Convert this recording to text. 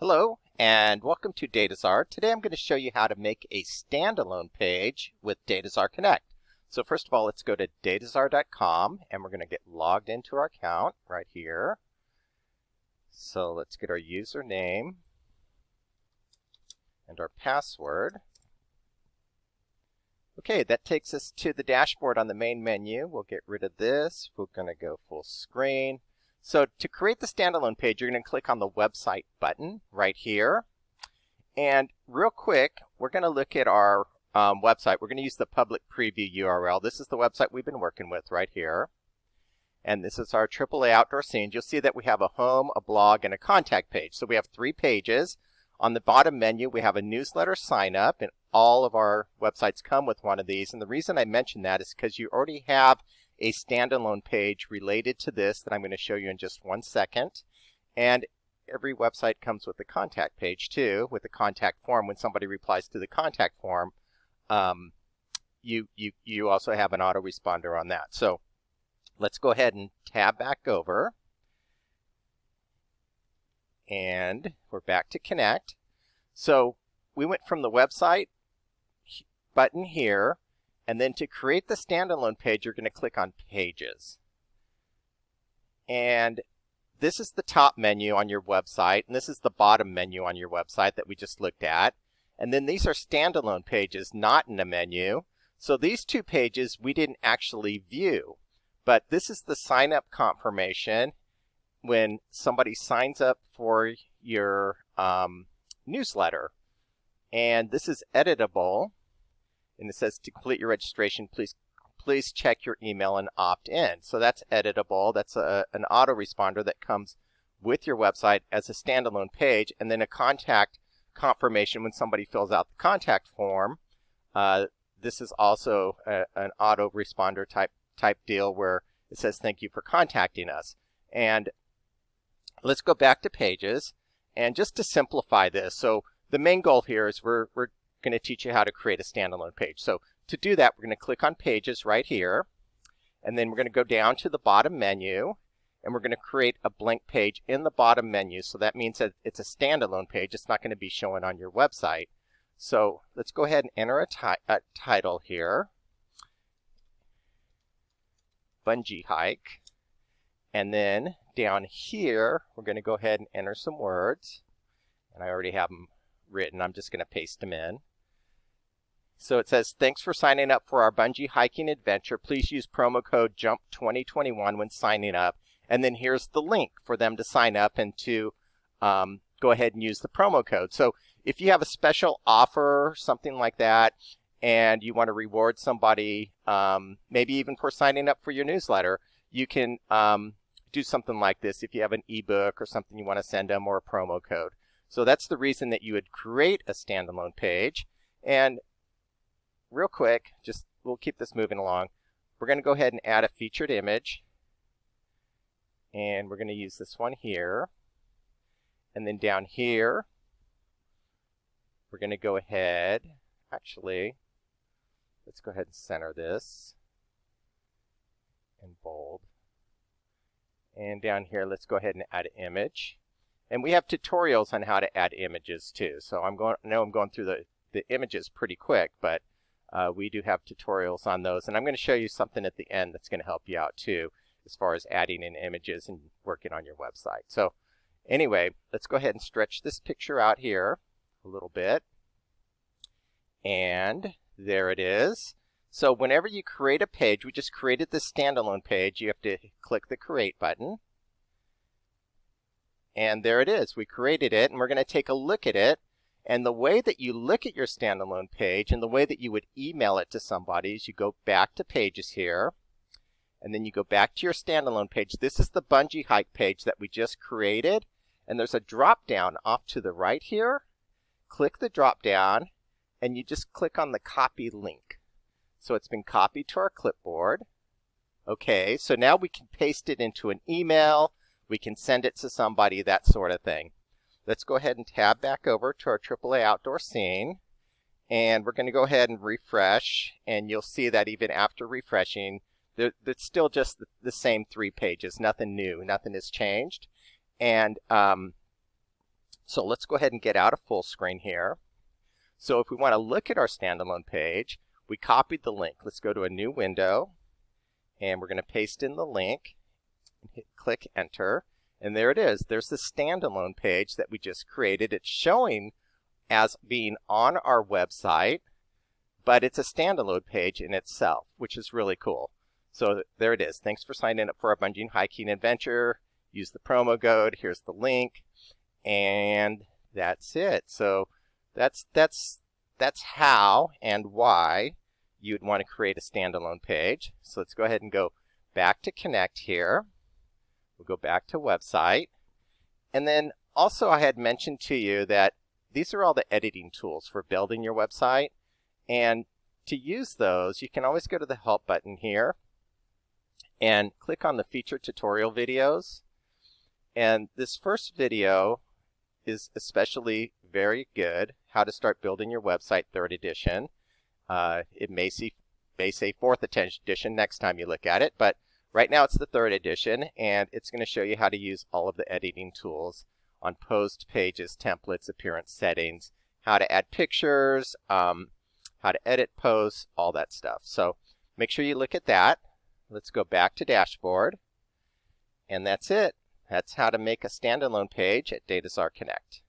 Hello and welcome to Dataczar. Today I'm going to show you how to make a standalone page with Dataczar Connect. So first of all, let's go to Dataczar.com and we're going to get logged into our account right here. So let's get our username and our password. Okay, that takes us to the dashboard on the main menu. We'll get rid of this. We're going to go full screen. So to create the standalone page, you're going to click on the website button right here. And real quick, we're going to look at our website. We're going to use the public preview URL. This is the website we've been working with right here. And this is our AAA outdoor scenes. You'll see that we have a home, a blog, and a contact page. So we have 3 pages. On the bottom menu, we have a newsletter sign up, and all of our websites come with one of these. And the reason I mention that is because you already have a standalone page related to this that I'm going to show you in just one second. And every website comes with a contact page too, with a contact form. When somebody replies to the contact form, you also have an autoresponder on that. So let's go ahead and tab back over. And we're back to Connect. So we went from the website button here, and then to create the standalone page, you're going to click on Pages. And this is the top menu on your website, and this is the bottom menu on your website that we just looked at. And then these are standalone pages, not in a menu. So these 2 pages we didn't actually view, but this is the sign-up confirmation when somebody signs up for your newsletter. And this is editable. And it says to complete your registration, please check your email and opt in. So that's editable. That's an autoresponder that comes with your website as a standalone page, and then a contact confirmation when somebody fills out the contact form. This is also an autoresponder type deal where it says thank you for contacting us. And let's go back to Pages. And just to simplify this, so the main goal here is we're going to teach you how to create a standalone page. So to do that, we're going to click on Pages right here, and then we're going to go down to the bottom menu, and we're going to create a blank page in the bottom menu. So that means that it's a standalone page. It's not going to be showing on your website. So let's go ahead and enter a title here, Bungee Hike, and then down here we're going to go ahead and enter some words, and I already have them written. I'm just going to paste them in. So it says, thanks for signing up for our bungee hiking adventure. Please use promo code JUMP2021 when signing up. And then here's the link for them to sign up and to go ahead and use the promo code. So if you have a special offer, something like that, and you want to reward somebody, maybe even for signing up for your newsletter, you can do something like this if you have an ebook or something you want to send them, or a promo code. So that's the reason that you would create a standalone page. And real quick, we'll keep this moving along. We're going to go ahead and add a featured image. And we're going to use this one here. And then down here, we're going to go ahead, actually, let's go ahead and center this and bold. And down here, let's go ahead and add an image. And we have tutorials on how to add images too. So I'm going through the images pretty quick, but we do have tutorials on those. And I'm going to show you something at the end that's going to help you out too, as far as adding in images and working on your website. So anyway, let's go ahead and stretch this picture out here a little bit. And there it is. So whenever you create a page, we just created this standalone page, you have to click the Create button. And there it is. We created it, and we're going to take a look at it. And the way that you look at your standalone page and the way that you would email it to somebody is you go back to Pages here, and then you go back to your standalone page. This is the bungee hike page that we just created. And there's a drop down off to the right here. Click the drop down, and you just click on the copy link. So it's been copied to our clipboard. Okay, so now we can paste it into an email. We can send it to somebody, that sort of thing. Let's go ahead and tab back over to our AAA outdoor scene. And we're going to go ahead and refresh. And you'll see that even after refreshing, it's still just the same 3 pages. Nothing new. Nothing has changed. And So let's go ahead and get out of full screen here. So if we want to look at our standalone page, we copied the link. Let's go to a new window, and we're going to paste in the link and click enter. And there it is. There's the standalone page that we just created. It's showing as being on our website, but it's a standalone page in itself, which is really cool. So there it is. Thanks for signing up for our bungee and hiking adventure. Use the promo code. Here's the link. And that's it. So that's how and why you'd want to create a standalone page. So let's go ahead and go back to Connect here. We'll go back to website. And then also I had mentioned to you that these are all the editing tools for building your website. And to use those, you can always go to the Help button here and click on the Feature Tutorial videos. And this first video is especially very good, How to Start Building Your Website 3rd edition. It may say 4th edition next time you look at it, but right now it's the 3rd edition, and it's going to show you how to use all of the editing tools on post pages, templates, appearance settings, how to add pictures, how to edit posts, all that stuff. So make sure you look at that. Let's go back to dashboard, and that's it. That's how to make a standalone page at Dataczar Connect.